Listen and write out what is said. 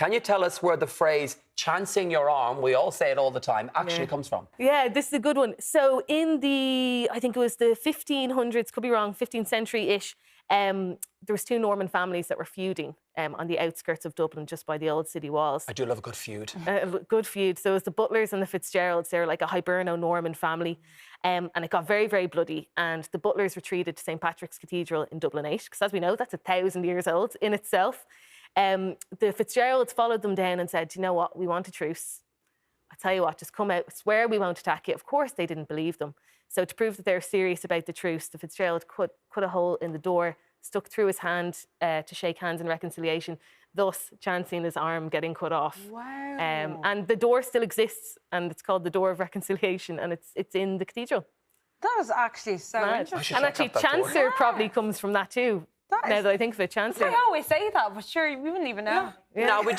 Can you tell us where the phrase chancing your arm, we all say it all the time, actually comes from? Yeah, this is a good one. So in the, I think it was the 1500s, could be wrong, 15th century-ish, there was two Norman families that were feuding on the outskirts of Dublin, just by the old city walls. I do love a good feud. Good feud. So it was the Butlers and the Fitzgeralds. They're like a Hiberno-Norman family. And it got very, very bloody. And the Butlers retreated to St. Patrick's Cathedral in Dublin 8, because as we know, that's 1,000 years old in itself. The Fitzgeralds followed them down and said, you know what, we want a truce. I tell you what, just come out, swear we won't attack you. Of course, they didn't believe them. So to prove that they're serious about the truce, the Fitzgerald cut a hole in the door, stuck through his hand to shake hands in reconciliation, thus chancing his arm getting cut off. Wow. And the door still exists, and it's called the Door of Reconciliation, and it's in the cathedral. That is actually so Mad. interesting. And actually, Chancer probably comes from that too. Now that I think of it, Chancer. I always say that, but sure, we wouldn't even know. No, we